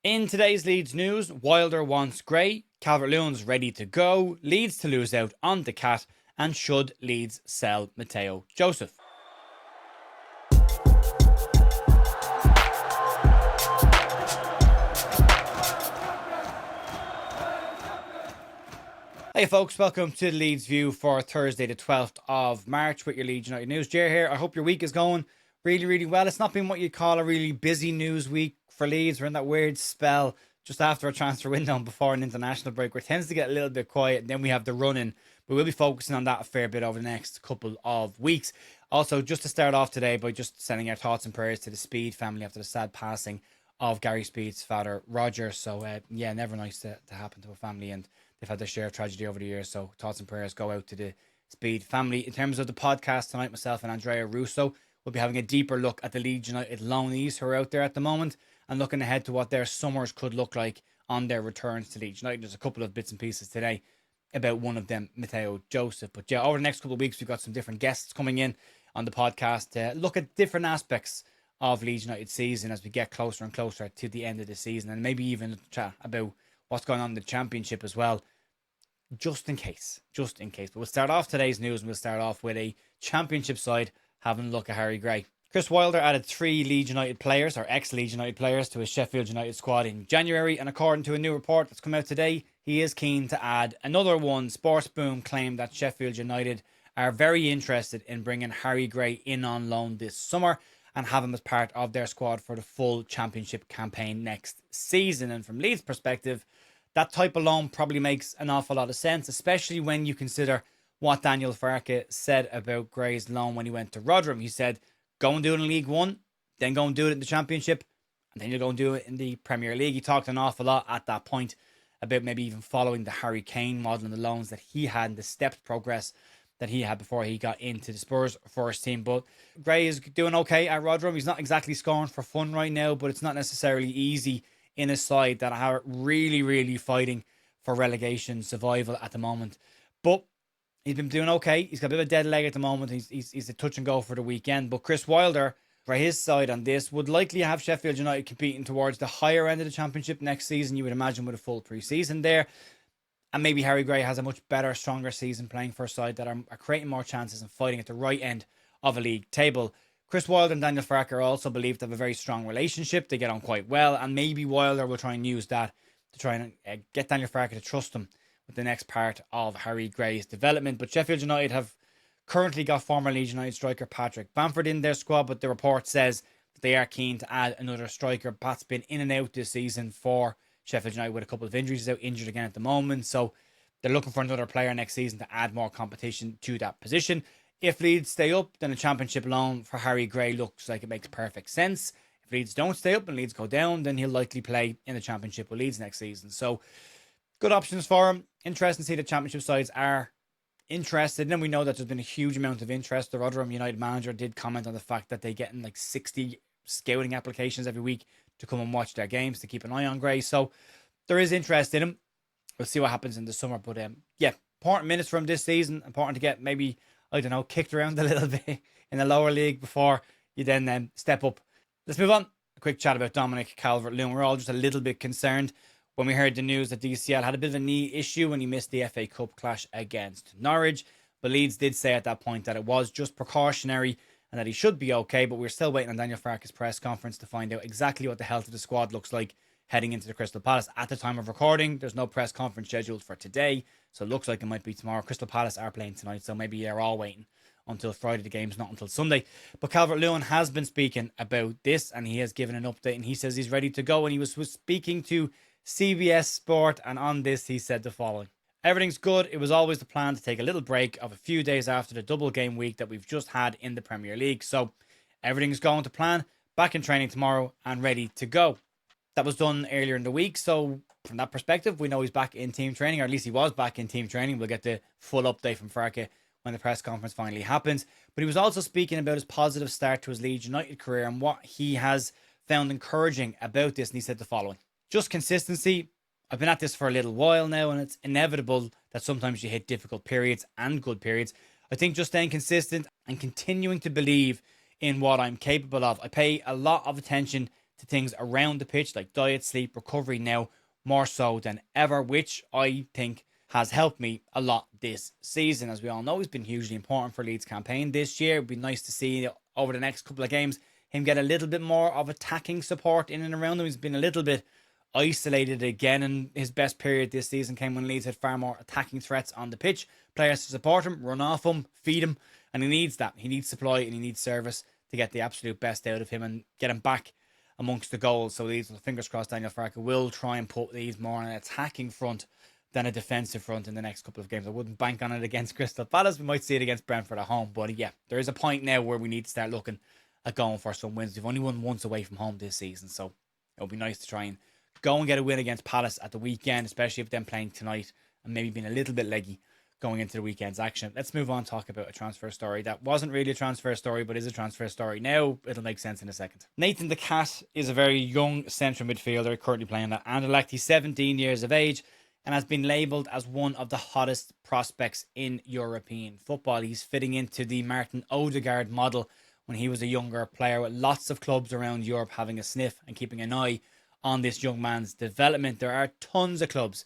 In today's Leeds news, Wilder wants Gray, Calvert-Lewin's ready to go, Leeds to lose out on the Cat, and should Leeds sell Matteo Joseph? Hey folks, welcome to the Leeds View for Thursday the 12th of March with your Leeds United news. Jer here. I hope your week is going really well. It's not been what you'd call a really busy news week for Leeds. We're in that weird spell just after a transfer window and before an international break where it tends to get a little bit quiet, and then we have the run-in. But we'll be focusing on that a fair bit over the next couple of weeks. Also, just to start off today by just sending our thoughts and prayers to the Speed family after the sad passing of Gary Speed's father, Roger. So, never nice to happen to a family, and they've had their share of tragedy over the years. So, thoughts and prayers go out to the Speed family. In terms of the podcast tonight, myself and Andrea Russo will be having a deeper look at the Leeds United loanees who are out there at the moment and looking ahead to what their summers could look like on their returns to Leeds United. There's a couple of bits and pieces today about one of them, Matteo Joseph. But yeah, over the next couple of weeks, we've got some different guests coming in on the podcast to look at different aspects of Leeds United season as we get closer and closer to the end of the season, and maybe even chat about what's going on in the Championship as well, just in case. But we'll start off today's news, and we'll start off with a Championship side having a look at Harry Gray. Chris Wilder added 3 Leeds United players, or ex-Leeds United players, to his Sheffield United squad in January, and according to a new report that's come out today, he is keen to add another one. Sports Boom claimed that Sheffield United are very interested in bringing Harry Gray in on loan this summer and have him as part of their squad for the full Championship campaign next season. And from Leeds' perspective, that type of loan probably makes an awful lot of sense, especially when you consider what Daniel Farke said about Gray's loan when he went to Rotherham. He said, go and do it in League One, then go and do it in the Championship, and then you'll go and do it in the Premier League. He talked an awful lot at that point about maybe even following the Harry Kane model and the loans that he had and the stepped progress that he had before he got into the Spurs first team. But Gray is doing okay at Rotherham. He's not exactly scoring for fun right now, but it's not necessarily easy in a side that are really fighting for relegation survival at the moment. But he's been doing okay. He's got a bit of a dead leg at the moment. He's a touch and go for the weekend. But Chris Wilder, for his side on this, would likely have Sheffield United competing towards the higher end of the Championship next season, you would imagine, with a full pre-season there. And maybe Harry Gray has a much better, stronger season playing for a side that are creating more chances and fighting at the right end of a league table. Chris Wilder and Daniel Farke are also believed to have a very strong relationship. They get on quite well, and maybe Wilder will try and use that to try and get Daniel Farke to trust him with the next part of Harry Gray's development. But Sheffield United have currently got former Leeds United striker Patrick Bamford in their squad, but the report says that they are keen to add another striker. Pat's been in and out this season for Sheffield United with a couple of injuries. He's out injured again at the moment, so they're looking for another player next season to add more competition to that position. If Leeds stay up, then a Championship loan for Harry Gray looks like it makes perfect sense. If Leeds don't stay up and Leeds go down, then he'll likely play in the Championship with Leeds next season. So, good options for him. Interesting to see the Championship sides are interested. And then we know that there's been a huge amount of interest. The Rotherham United manager did comment on the fact that they get in like 60 scouting applications every week to come and watch their games, to keep an eye on Gray. So there is interest in him. We'll see what happens in the summer. But important minutes from this season. Important to get maybe, I don't know, kicked around a little bit in the lower league before you then step up. Let's move on. A quick chat about Dominic Calvert-Lewin. We're all just a little bit concerned when we heard the news that DCL had a bit of a knee issue when he missed the FA Cup clash against Norwich. But Leeds did say at that point that it was just precautionary and that he should be okay. But we're still waiting on Daniel Farke's press conference to find out exactly what the health of the squad looks like heading into the Crystal Palace. At the time of recording, there's no press conference scheduled for today, so it looks like it might be tomorrow. Crystal Palace are playing tonight, so maybe they're all waiting until Friday. The game's not until Sunday. But Calvert-Lewin has been speaking about this, and he has given an update, and he says he's ready to go. And he was speaking to CBS Sport, and on this he said the following: everything's good. It was always the plan to take a little break of a few days after the double game week that we've just had in the Premier League. So everything's going to plan. Back in training tomorrow and ready to go. That was done earlier in the week, so from that perspective, we know he's back in team training, or at least he was back in team training. We'll get the full update from Farke when the press conference finally happens. But he was also speaking about his positive start to his Leeds United career and what he has found encouraging about this, and he said the following: just consistency. I've been at this for a little while now, and it's inevitable that sometimes you hit difficult periods and good periods. I think just staying consistent and continuing to believe in what I'm capable of. I pay a lot of attention to to things around the pitch, like diet, sleep, recovery now more so than ever, which I think has helped me a lot this season. As we all know, he's been hugely important for Leeds' campaign this year. It'd be nice to see over the next couple of games him get a little bit more of attacking support in and around him. He's been a little bit isolated again, and his best period this season came when Leeds had far more attacking threats on the pitch. Players to support him, run off him, feed him, and he needs that. He needs supply and he needs service to get the absolute best out of him and get him back amongst the goals. So Leeds, fingers crossed, Daniel Farke will try and put Leeds more on an attacking front than a defensive front in the next couple of games. I wouldn't bank on it against Crystal Palace. We might see it against Brentford at home. But yeah, there is a point now where we need to start looking at going for some wins. We've only won once away from home this season, so it'll be nice to try and go and get a win against Palace at the weekend, especially if them playing tonight and maybe being a little bit leggy going into the weekend's action. Let's move on and talk about a transfer story that wasn't really a transfer story, but is a transfer story now. It'll make sense in a second. Nathan the Cat is a very young central midfielder currently playing at Anderlecht. He's 17 years of age and has been labelled as one of the hottest prospects in European football. He's fitting into the Martin Odegaard model when he was a younger player, with lots of clubs around Europe having a sniff and keeping an eye on this young man's development. There are tons of clubs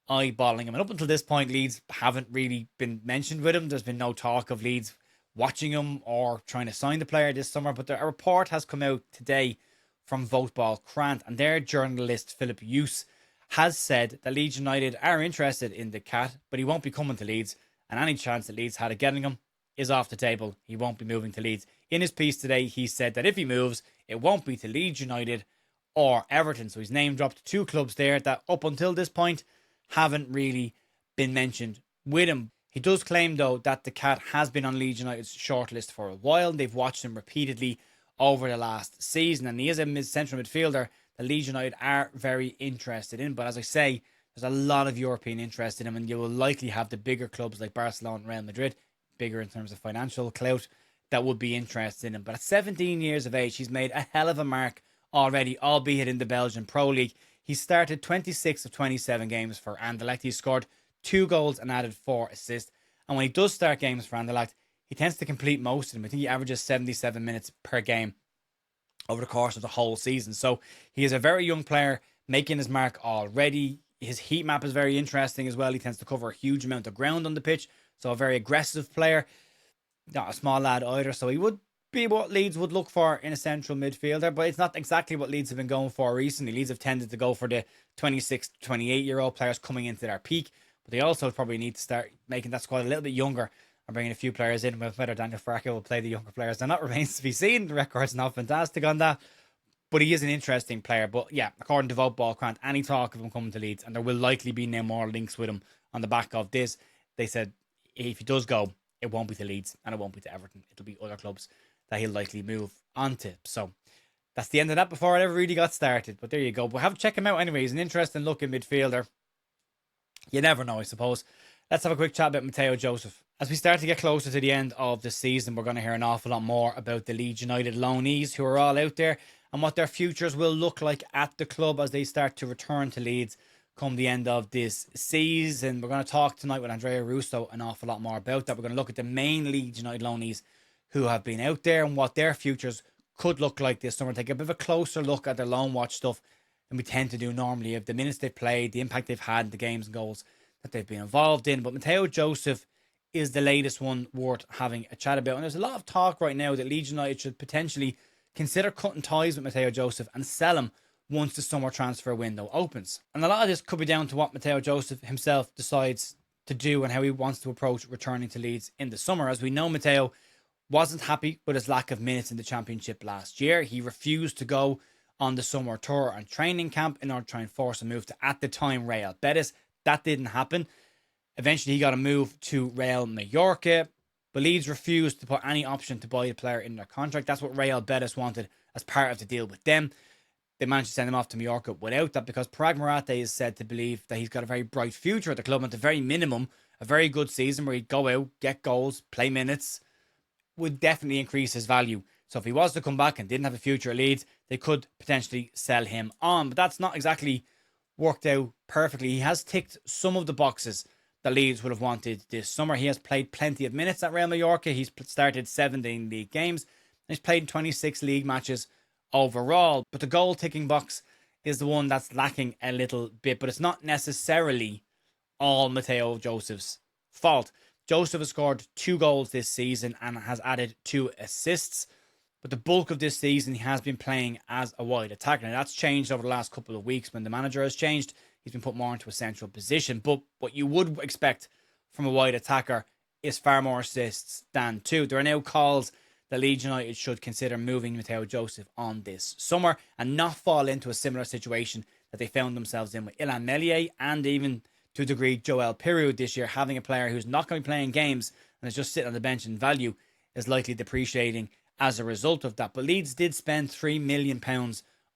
eyeballing him, and up until this point Leeds haven't really been mentioned with him. There's been no talk of Leeds watching him or trying to sign the player this summer, but a report has come out today from Voteball Krant, and their journalist Philip Hughes has said that Leeds United are interested in the Cat, but he won't be coming to Leeds, and any chance that Leeds had of getting him is off the table. He won't be moving to Leeds. In his piece today, he said that if he moves, it won't be to Leeds United or Everton. So he's name dropped two clubs there that up until this point haven't really been mentioned with him. He does claim though that the Cat has been on Leeds United's shortlist for a while. They've watched him repeatedly over the last season, and he is a central midfielder that Leeds United are very interested in. But as I say, there's a lot of European interest in him, and you will likely have the bigger clubs like Barcelona and Real Madrid, bigger in terms of financial clout, that would be interested in him. But at 17 years of age, he's made a hell of a mark already, albeit in the Belgian Pro League. He started 26 of 27 games for Anderlecht. He scored 2 goals and added 4 assists. And when he does start games for Anderlecht, he tends to complete most of them. I think he averages 77 minutes per game over the course of the whole season. So he is a very young player making his mark already. His heat map is very interesting as well. He tends to cover a huge amount of ground on the pitch. So a very aggressive player. Not a small lad either. So he would be what Leeds would look for in a central midfielder, but it's not exactly what Leeds have been going for recently. Leeds have tended to go for the 26, 28-year-old players coming into their peak, but they also probably need to start making that squad a little bit younger and bringing a few players in. Whether Daniel Farke will play the younger players or not remains to be seen. The record's not fantastic on that, but he is an interesting player. But yeah, according to Voteball Krant, any talk of him coming to Leeds, and there will likely be no more links with him on the back of this, they said if he does go, it won't be to Leeds and it won't be to Everton. It'll be other clubs that he'll likely move on to. So that's the end of that before it ever really got started. But there you go. We'll have to check him out anyway. He's an interesting looking midfielder. You never know, I suppose. Let's have a quick chat about Matteo Joseph. As we start to get closer to the end of the season, we're going to hear an awful lot more about the Leeds United loanees who are all out there and what their futures will look like at the club as they start to return to Leeds come the end of this season. We're going to talk tonight with Andrea Russo an awful lot more about that. We're going to look at the main Leeds United loanees who have been out there and what their futures could look like this summer. Take a bit of a closer look at their loan watch stuff than we tend to do normally, of the minutes they've played, the impact they've had, the games and goals that they've been involved in. But Matteo Joseph is the latest one worth having a chat about. And there's a lot of talk right now that Leeds United should potentially consider cutting ties with Matteo Joseph and sell him once the summer transfer window opens. And a lot of this could be down to what Matteo Joseph himself decides to do and how he wants to approach returning to Leeds in the summer. As we know, Matteo wasn't happy with his lack of minutes in the Championship last year. He refused to go on the summer tour and training camp in order to try and force a move to, at the time, Real Betis. That didn't happen. Eventually, he got a move to Real Mallorca, but Leeds refused to put any option to buy the player in their contract. That's what Real Betis wanted as part of the deal with them. They managed to send him off to Mallorca without that, because Parag Morate is said to believe that he's got a very bright future at the club, and at the very minimum, a very good season where he'd go out, get goals, play minutes, would definitely increase his value. So if he was to come back and didn't have a future at Leeds, they could potentially sell him on. But that's not exactly worked out perfectly. He has ticked some of the boxes that Leeds would have wanted this summer. He has played plenty of minutes at Real Mallorca. He's started 17 league games. He's played 26 league matches overall. But the goal ticking box is the one that's lacking a little bit, but it's not necessarily all Matteo Joseph's fault. Joseph has scored 2 goals this season and has added 2 assists. But the bulk of this season, he has been playing as a wide attacker. Now, that's changed over the last couple of weeks when the manager has changed. He's been put more into a central position. But what you would expect from a wide attacker is far more assists than 2. There are now calls that Leeds United should consider moving Matteo Joseph on this summer and not fall into a similar situation that they found themselves in with Illan Meslier and even to a degree Joel Piroud this year. Having a player who's not going to be playing games and is just sitting on the bench in value is likely depreciating as a result of that. But Leeds did spend £3 million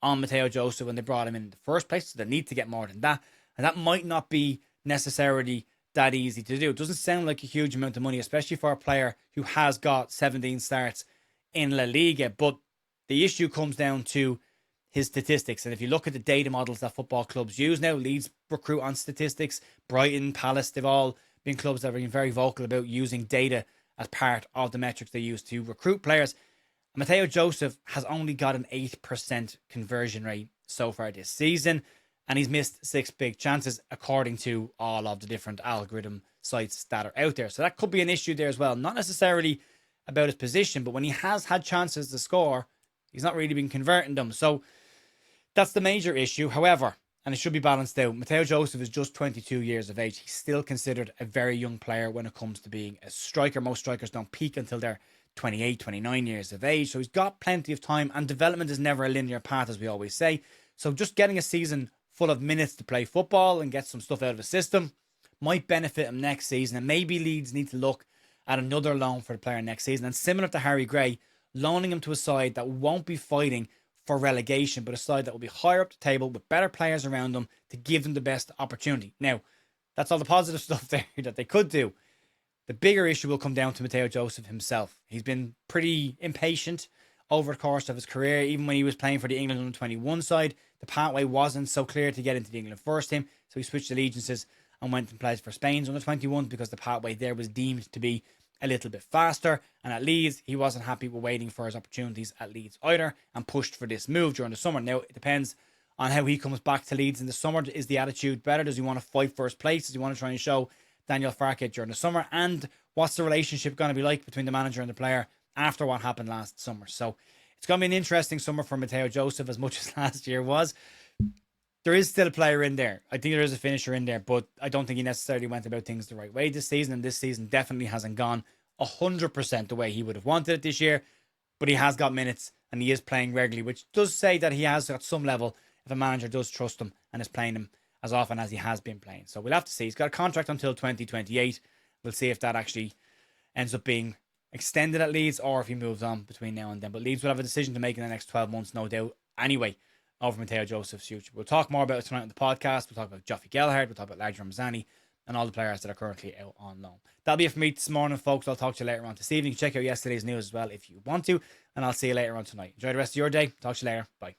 on Matteo Joseph when they brought him in the first place, so they need to get more than that. And that might not be necessarily that easy to do. It doesn't sound like a huge amount of money, especially for a player who has got 17 starts in La Liga. But the issue comes down to his statistics. And if you look at the data models that football clubs use now, Leeds recruit on statistics, Brighton, Palace, they've all been clubs that have been very vocal about using data as part of the metrics they use to recruit players. Matteo Joseph has only got an 8% conversion rate so far this season, and he's missed 6 big chances according to all of the different algorithm sites that are out there. So that could be an issue there as well. Not necessarily about his position, but when he has had chances to score, he's not really been converting them. So that's the major issue. However, and it should be balanced out, Matteo Joseph is just 22 years of age. He's still considered a very young player when it comes to being a striker. Most strikers don't peak until they're 28, 29 years of age. So he's got plenty of time, and development is never a linear path, as we always say. So just getting a season full of minutes to play football and get some stuff out of the system might benefit him next season. And maybe Leeds need to look at another loan for the player next season. And similar to Harry Gray, loaning him to a side that won't be fighting for relegation, but a side that will be higher up the table with better players around them to give them the best opportunity. Now, that's all the positive stuff there that they could do. The bigger issue will come down to Matteo Joseph himself. He's been pretty impatient over the course of his career. Even when he was playing for the England under-21 side, the pathway wasn't so clear to get into the England first team, so he switched allegiances and went and played for Spain's under-21 because the pathway there was deemed to be a little bit faster. And at Leeds, he wasn't happy with waiting for his opportunities at Leeds either and pushed for this move during the summer. Now, it depends on how he comes back to Leeds in the summer. Is the attitude better? Does he want to fight first place? Does he want to try and show Daniel Farke during the summer? And what's the relationship going to be like between the manager and the player after what happened last summer? So it's going to be an interesting summer for Matteo Joseph, as much as last year was. There is still a player in there. I think there is a finisher in there, but I don't think he necessarily went about things the right way this season. And this season definitely hasn't gone 100% the way he would have wanted it this year. But he has got minutes and he is playing regularly, which does say that he has got some level if a manager does trust him and is playing him as often as he has been playing. So we'll have to see. He's got a contract until 2028. We'll see if that actually ends up being extended at Leeds or if he moves on between now and then. But Leeds will have a decision to make in the next 12 months, no doubt. Anyway, over Matteo Joseph's future. We'll talk more about it tonight on the podcast. We'll talk about Joffrey Gelhardt. We'll talk about Large Ramazani and all the players that are currently out on loan. That'll be it for me this morning, folks. I'll talk to you later on this evening. Check out yesterday's news as well if you want to. And I'll see you later on tonight. Enjoy the rest of your day. Talk to you later. Bye.